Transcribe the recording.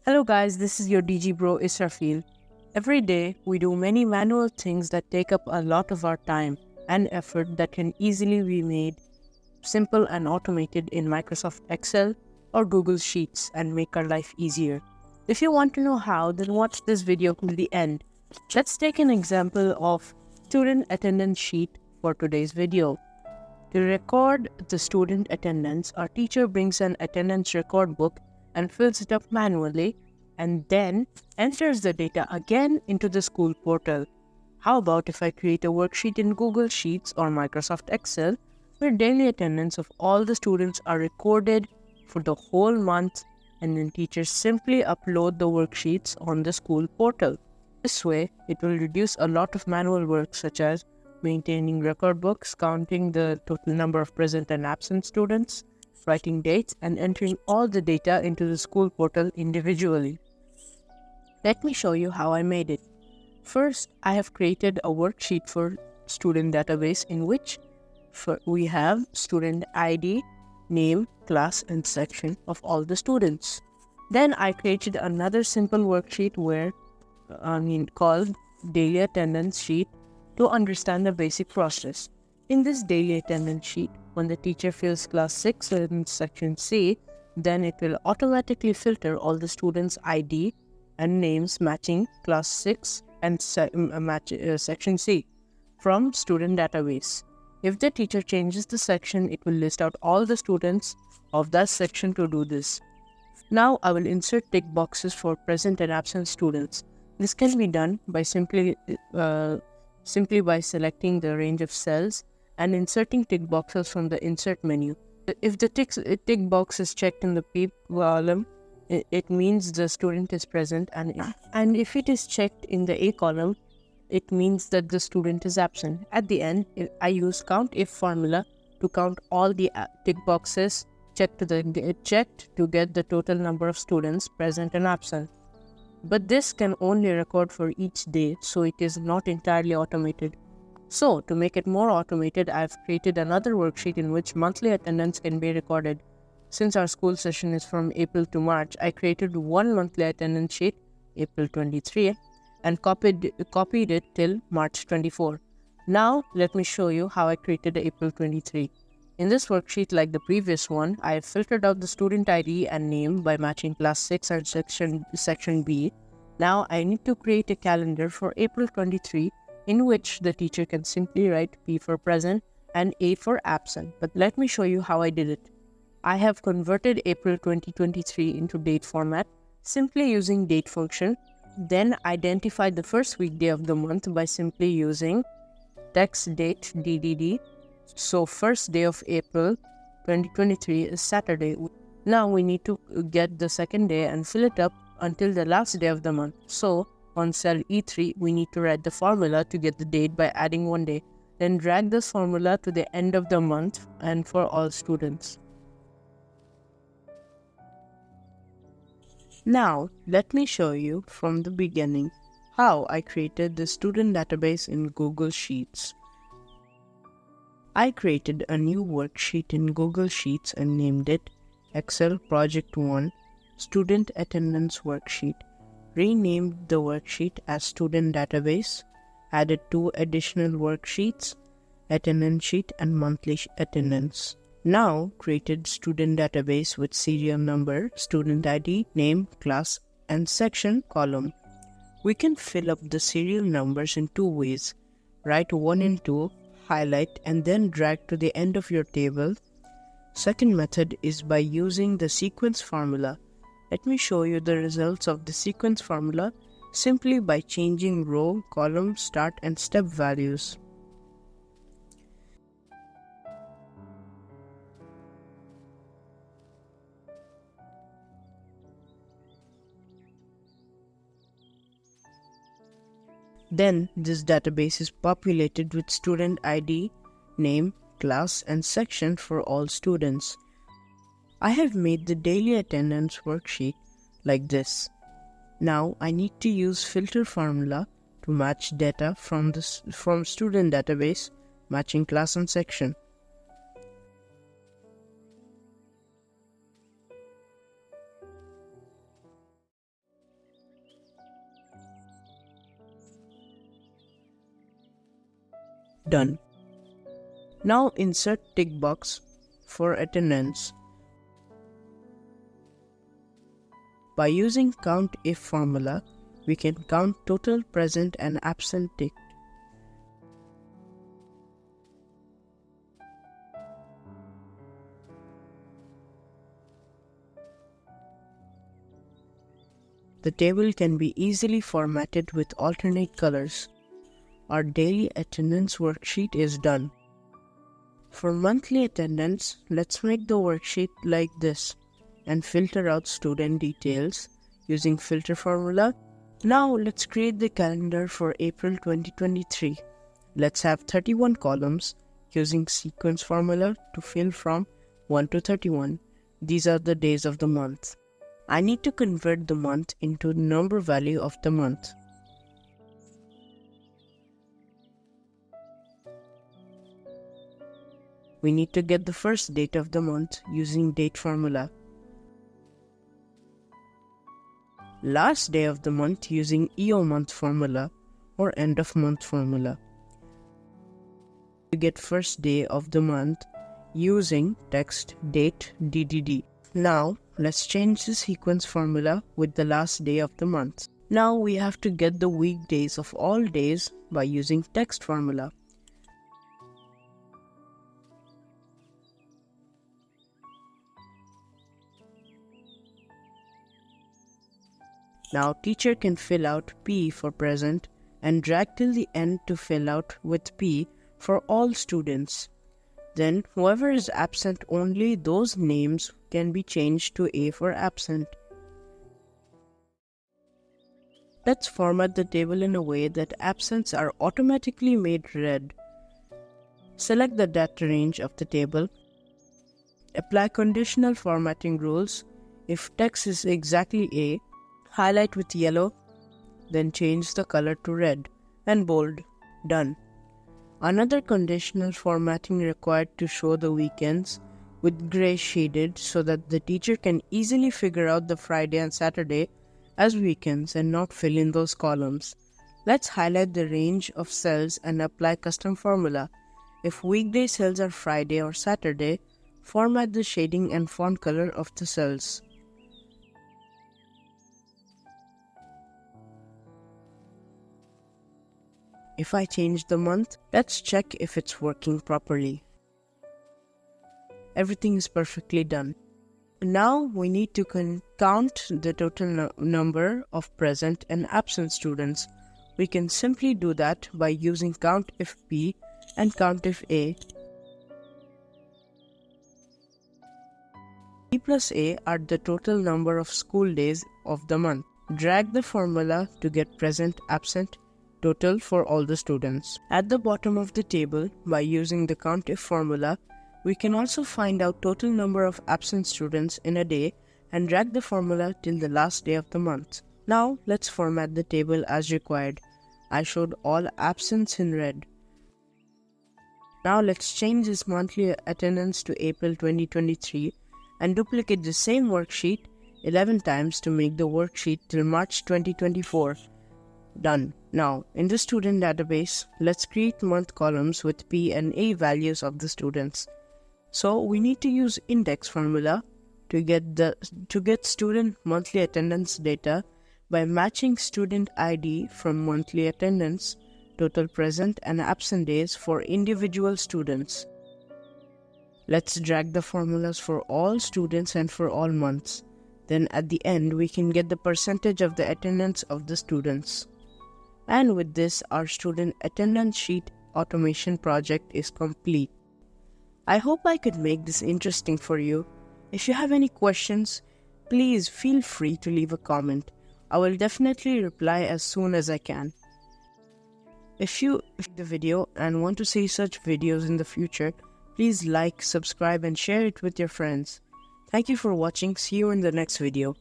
Hello guys, this is your DGbro Israfeel. Every day, we do many manual things that take up a lot of our time and effort that can easily be made simple and automated in Microsoft Excel or Google Sheets and make our life easier. If you want to know how, then watch this video till the end. Let's take an example of student attendance sheet for today's video. To record the student attendance, our teacher brings an attendance record book and fills it up manually and then enters the data again into the school portal. How about if I create a worksheet in Google Sheets or Microsoft Excel where daily attendance of all the students are recorded for the whole month and then teachers simply upload the worksheets on the school portal. This way, it will reduce a lot of manual work such as maintaining record books, counting the total number of present and absent students, writing dates, and entering all the data into the school portal individually. Let me show you how I made it. First, I have created a worksheet for student database in which we have student ID, name, class, and section of all the students. Then I created another simple worksheet called daily attendance sheet to understand the basic process. In this daily attendance sheet, when the teacher fills class 6 in section C, then it will automatically filter all the students' ID and names matching class 6 and section C from student database. If the teacher changes the section, it will list out all the students of that section to do this. Now I will insert tick boxes for present and absent students. This can be done by simply by selecting the range of cells and inserting tick boxes from the insert menu. If the tick box is checked in the P column, it means the student is present, and if it is checked in the A column, it means that the student is absent. At the end, I use count if formula to count all the tick boxes checked to get the total number of students present and absent. But this can only record for each day, so it is not entirely automated. So, to make it more automated, I have created another worksheet in which monthly attendance can be recorded. Since our school session is from April to March, I created one monthly attendance sheet, April 23, and copied it till March 24. Now, let me show you how I created April 23. In this worksheet, like the previous one, I have filtered out the student ID and name by matching class 6 and section B. Now I need to create a calendar for April 23 in which the teacher can simply write P for present and A for absent. But let me show you how I did it. I have converted April 2023 into date format simply using date function, then identified the first weekday of the month by simply using text date DDD. So first day of April 2023 is Saturday. Now we need to get the second day and fill it up until the last day of the month. So on cell E3, we need to write the formula to get the date by adding one day. Then drag this formula to the end of the month and for all students. Now let me show you from the beginning how I created the student database in Google Sheets. I created a new worksheet in Google Sheets and named it Excel Project 1 Student Attendance Worksheet. Renamed the worksheet as Student Database. Added 2 additional worksheets, Attendance Sheet and Monthly Attendance. Now created Student Database with serial number, student ID, name, class and section column. We can fill up the serial numbers in 2 ways. Write 1 in 2, highlight and then drag to the end of your table. Second method is by using the sequence formula. Let me show you the results of the sequence formula simply by changing row, column, start and step values. Then this database is populated with student ID, name, class and section for all students. I have made the daily attendance worksheet like this. Now I need to use filter formula to match data from student database matching class and section. Done. Now insert tick box for attendance. By using count if formula, we can count total present and absent ticked. The table can be easily formatted with alternate colors. Our daily attendance worksheet is done. For monthly attendance, let's make the worksheet like this and filter out student details using filter formula. Now let's create the calendar for April 2023. Let's have 31 columns using sequence formula to fill from 1 to 31. These are the days of the month. I need to convert the month into the number value of the month. We need to get the first date of the month using date formula. Last day of the month using EO month formula or end of month formula. To get first day of the month using text date DDD. Now let's change the sequence formula with the last day of the month. Now we have to get the weekdays of all days by using text formula. Now teacher can fill out P for present and drag till the end to fill out with P for all students. Then whoever is absent, only those names can be changed to A for absent. Let's format the table in a way that absents are automatically made red. Select the data range of the table. Apply conditional formatting rules. If text is exactly A, highlight with yellow, then change the color to red and bold. Done. Another conditional formatting required to show the weekends with gray shaded so that the teacher can easily figure out the Friday and Saturday as weekends and not fill in those columns. Let's highlight the range of cells and apply custom formula. If weekday cells are Friday or Saturday, format the shading and font color of the cells. If I change the month, let's check if it's working properly. Everything is perfectly done. Now we need to count the total number of present and absent students. We can simply do that by using count if P and count if A. P plus A are the total number of school days of the month. Drag the formula to get present, absent, total for all the students. At the bottom of the table, by using the count if formula, we can also find out total number of absent students in a day and drag the formula till the last day of the month. Now let's format the table as required. I showed all absents in red. Now let's change this monthly attendance to April 2023 and duplicate the same worksheet 11 times to make the worksheet till March 2024. Done. Now, in the student database, let's create month columns with P and A values of the students. So we need to use index formula to get student monthly attendance data by matching student ID from monthly attendance, total present and absent days for individual students. Let's drag the formulas for all students and for all months. Then at the end, we can get the percentage of the attendance of the students. And with this, our student attendance sheet automation project is complete. I hope I could make this interesting for you. If you have any questions, please feel free to leave a comment. I will definitely reply as soon as I can. If you like the video and want to see such videos in the future, please like, subscribe and share it with your friends. Thank you for watching. See you in the next video.